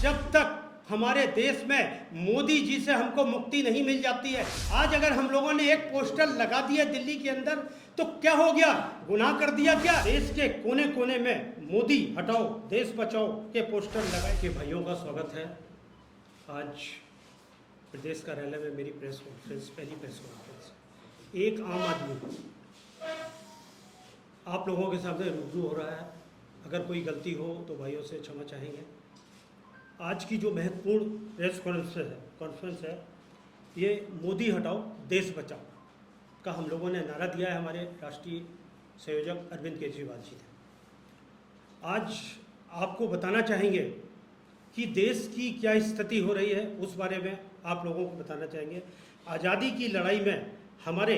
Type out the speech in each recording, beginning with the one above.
जब तक हमारे देश में मोदी जी से हमको मुक्ति नहीं मिल जाती है। आज अगर हम लोगों ने एक पोस्टर लगा दिया दिल्ली के अंदर तो क्या हो गया, गुनाह कर दिया क्या? देश के कोने कोने में मोदी हटाओ देश बचाओ के पोस्टर लगाए के भाइयों का स्वागत है। आज प्रदेश कार्यालय में मेरी प्रेस कॉन्फ्रेंस, पहली प्रेस कॉन्फ्रेंस। एक आम आदमी आप लोगों के सामने रूबरू हो रहा है। अगर कोई गलती हो तो भाइयों से क्षमा चाहेंगे। आज की जो महत्वपूर्ण प्रेस कॉन्फ्रेंस है ये मोदी हटाओ देश बचाओ का हम लोगों ने नारा दिया है। हमारे राष्ट्रीय संयोजक अरविंद केजरीवाल जी ने आज आपको बताना चाहेंगे कि देश की क्या स्थिति हो रही है, उस बारे में आप लोगों को बताना चाहेंगे। आज़ादी की लड़ाई में हमारे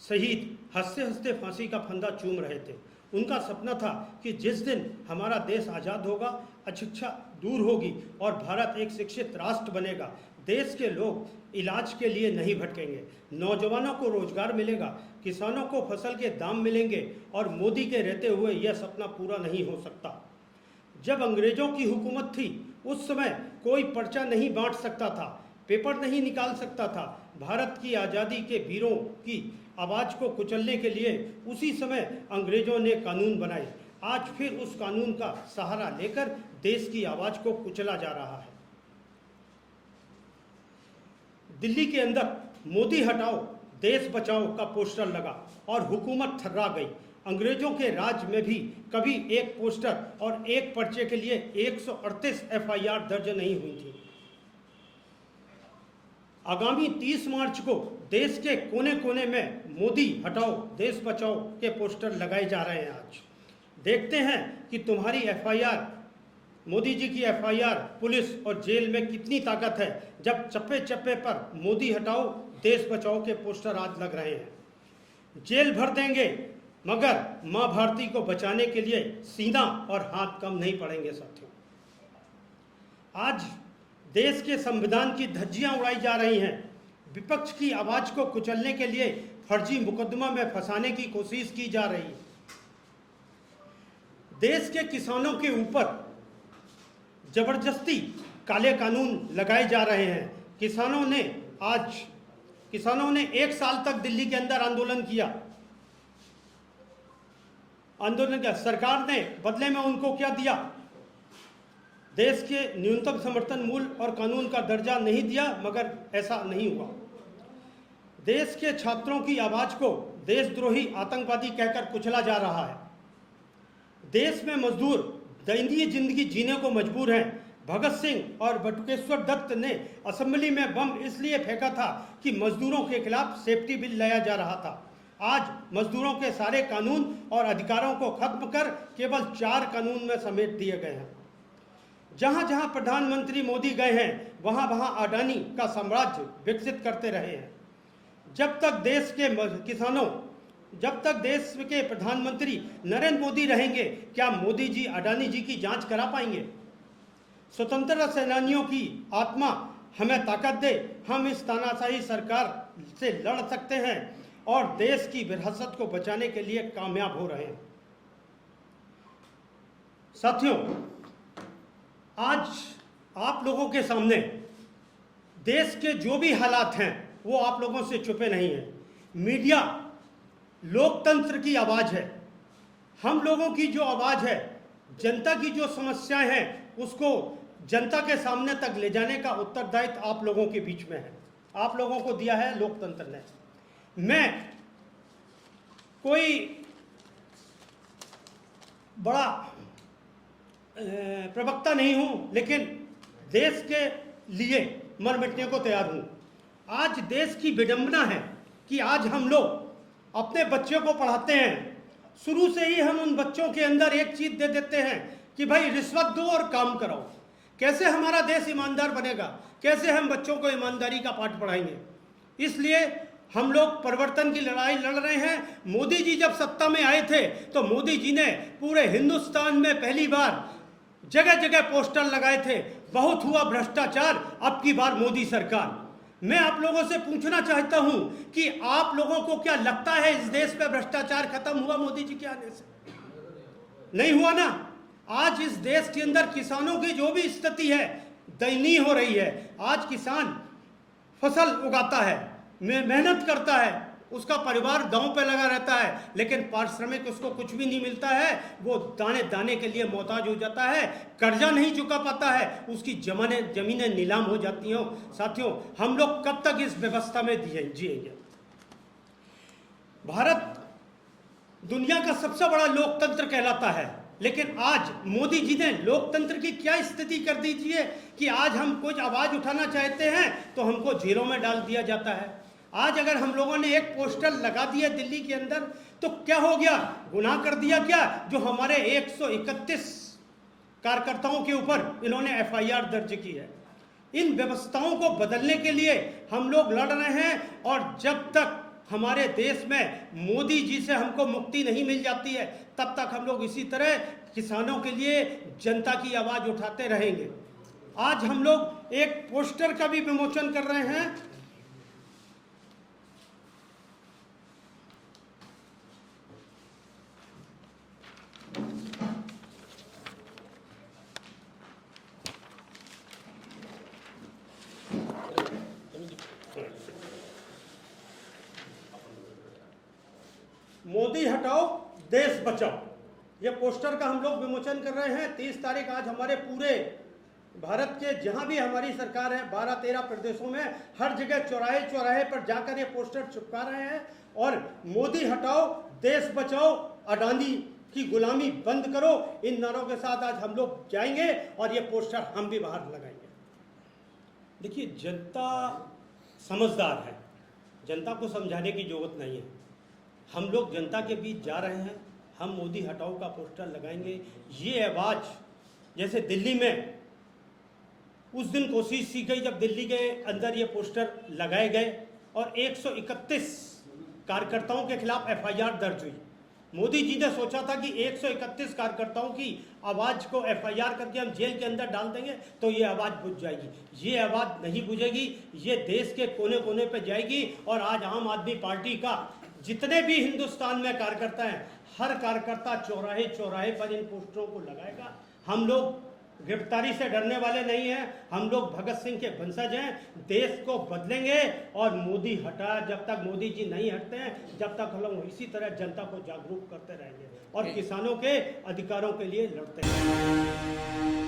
शहीद हंसते हंसते फांसी का फंदा चूम रहे थे। उनका सपना था कि जिस दिन हमारा देश आज़ाद होगा, अशिक्षा दूर होगी और भारत एक शिक्षित राष्ट्र बनेगा, देश के लोग इलाज के लिए नहीं भटकेंगे, नौजवानों को रोजगार मिलेगा, किसानों को फसल के दाम मिलेंगे और मोदी के रहते हुए यह सपना पूरा नहीं हो सकता। जब अंग्रेजों की हुकूमत थी उस समय कोई पर्चा नहीं बांट सकता था, पेपर नहीं निकाल सकता था। भारत की आज़ादी के वीरों की आवाज़ को कुचलने के लिए उसी समय अंग्रेजों ने कानून बनाए। आज फिर उस कानून का सहारा लेकर देश की आवाज़ को कुचला जा रहा है। दिल्ली के अंदर मोदी हटाओ देश बचाओ का पोस्टर लगा और हुकूमत थर्रा गई। अंग्रेजों के राज में भी कभी एक पोस्टर और एक पर्चे के लिए 138 FIR दर्ज नहीं हुई थी। आगामी 30 मार्च को देश के कोने कोने में मोदी हटाओ देश बचाओ के पोस्टर लगाए जा रहे हैं। आज देखते हैं कि तुम्हारी FIR, मोदी जी की FIR पुलिस और जेल में कितनी ताकत है, जब चप्पे चप्पे पर मोदी हटाओ देश बचाओ के पोस्टर आज लग रहे हैं। जेल भर देंगे मगर मां भारती को बचाने के लिए सीना और हाथ कम नहीं पड़ेंगे साथियों। आज देश के संविधान की धज्जियां उड़ाई जा रही हैं। विपक्ष की आवाज को कुचलने के लिए फर्जी मुकदमा में फंसाने की कोशिश की जा रही है। देश के किसानों के ऊपर जबरदस्ती काले कानून लगाए जा रहे हैं। किसानों ने 1 साल तक दिल्ली के अंदर आंदोलन किया। सरकार ने बदले में उनको क्या दिया? देश के न्यूनतम समर्थन मूल्य और कानून का दर्जा नहीं दिया, मगर ऐसा नहीं हुआ। देश के छात्रों की आवाज को देशद्रोही आतंकवादी कहकर कुचला जा रहा है। देश में मजदूर दयनीय जिंदगी जीने को मजबूर हैं। भगत सिंह और बटुकेश्वर दत्त ने असेंबली में बम इसलिए फेंका था कि मजदूरों के खिलाफ सेफ्टी बिल लाया जा रहा था। आज मजदूरों के सारे कानून और अधिकारों को खत्म कर केवल 4 कानून में समेट दिए गए हैं। जहां जहां प्रधानमंत्री मोदी गए हैं वहां वहां अडानी का साम्राज्य विकसित करते रहे हैं। जब तक देश के प्रधानमंत्री नरेंद्र मोदी रहेंगे, क्या मोदी जी अडानी जी की जांच करा पाएंगे? स्वतंत्रता सेनानियों की आत्मा हमें ताकत दे, हम इस तानाशाही सरकार से लड़ सकते हैं और देश की विरासत को बचाने के लिए कामयाब हो रहे हैं। साथियों, आज आप लोगों के सामने देश के जो भी हालात हैं वो आप लोगों से छुपे नहीं हैं। मीडिया लोकतंत्र की आवाज़ है। हम लोगों की जो आवाज़ है, जनता की जो समस्याएं हैं, उसको जनता के सामने तक ले जाने का उत्तरदायित्व आप लोगों के बीच में है। आप लोगों को दिया है लोकतंत्र ने। मैं कोई बड़ा प्रवक्ता नहीं हूं, लेकिन देश के लिए मर मिटने को तैयार हूं। आज देश की विडंबना है कि आज हम लोग अपने बच्चों को पढ़ाते हैं, शुरू से ही हम उन बच्चों के अंदर एक चीज दे देते हैं कि भाई रिश्वत दो और काम कराओ। कैसे हमारा देश ईमानदार बनेगा? कैसे हम बच्चों को ईमानदारी का पाठ पढ़ाएंगे? इसलिए हम लोग परिवर्तन की लड़ाई लड़ रहे हैं। मोदी जी जब सत्ता में आए थे तो मोदी जी ने पूरे हिंदुस्तान में पहली बार जगह जगह पोस्टर लगाए थे, बहुत हुआ भ्रष्टाचार, अब की बार मोदी सरकार। मैं आप लोगों से पूछना चाहता हूं कि आप लोगों को क्या लगता है इस देश पे भ्रष्टाचार खत्म हुआ मोदी जी के आने से? नहीं हुआ ना। आज इस देश के अंदर किसानों की जो भी स्थिति है दयनीय हो रही है। आज किसान फसल उगाता है, मेहनत करता है, उसका परिवार दांव पे लगा रहता है, लेकिन पारिश्रमिक उसको कुछ भी नहीं मिलता है। वो दाने दाने के लिए मोहताज हो जाता है, कर्जा नहीं चुका पाता है, उसकी जमीनें नीलाम हो जाती हैं। साथियों, हम लोग कब तक इस व्यवस्था में जिएंगे? भारत दुनिया का सबसे बड़ा लोकतंत्र कहलाता है, लेकिन आज मोदी जी ने लोकतंत्र की क्या स्थिति कर दीजिए कि आज हम कुछ आवाज उठाना चाहते हैं तो हमको जेलों में डाल दिया जाता है। आज अगर हम लोगों ने एक पोस्टर लगा दिया दिल्ली के अंदर तो क्या हो गया? गुनाह कर दिया क्या? जो हमारे 131 कार्यकर्ताओं के ऊपर इन्होंने एफआईआर दर्ज की है। इन व्यवस्थाओं को बदलने के लिए हम लोग लड़ रहे हैं, और जब तक हमारे देश में मोदी जी से हमको मुक्ति नहीं मिल जाती है तब तक हम लोग इसी तरह किसानों के लिए जनता की आवाज उठाते रहेंगे। आज हम लोग एक पोस्टर का भी विमोचन कर रहे हैं। मोदी हटाओ देश बचाओ, ये पोस्टर का हम लोग विमोचन कर रहे हैं। 30 तारीख आज हमारे पूरे भारत के जहां भी हमारी सरकार है 12-13 प्रदेशों में हर जगह चौराहे चौराहे पर जाकर ये पोस्टर चिपका रहे हैं। और मोदी हटाओ देश बचाओ, अडानी की गुलामी बंद करो, इन नारों के साथ आज हम लोग जाएंगे और ये पोस्टर हम भी बाहर लगाएंगे। देखिए, जनता समझदार है, जनता को समझाने की जरूरत नहीं है। हम लोग जनता के बीच जा रहे हैं, हम मोदी हटाओ का पोस्टर लगाएंगे। ये आवाज जैसे दिल्ली में उस दिन कोशिश की गई जब दिल्ली के अंदर ये पोस्टर लगाए गए और 131 कार्यकर्ताओं के खिलाफ एफआईआर दर्ज हुई। मोदी जी ने सोचा था कि 131 कार्यकर्ताओं की आवाज को एफआईआर करके हम जेल के अंदर डाल देंगे तो ये आवाज बुझ जाएगी। ये आवाज नहीं बुझेगी, ये देश के कोने कोने पे जाएगी। और आज आम आदमी पार्टी का जितने भी हिंदुस्तान में कार्यकर्ता हैं, हर कार्यकर्ता चौराहे चौराहे पर इन पोस्टरों को लगाएगा। हम लोग गिरफ्तारी से डरने वाले नहीं हैं, हम लोग भगत सिंह के वंशज हैं। देश को बदलेंगे और मोदी हटा, जब तक मोदी जी नहीं हटते हैं जब तक हम लोग इसी तरह जनता को जागरूक करते रहेंगे और किसानों के अधिकारों के लिए लड़ते रहेंगे।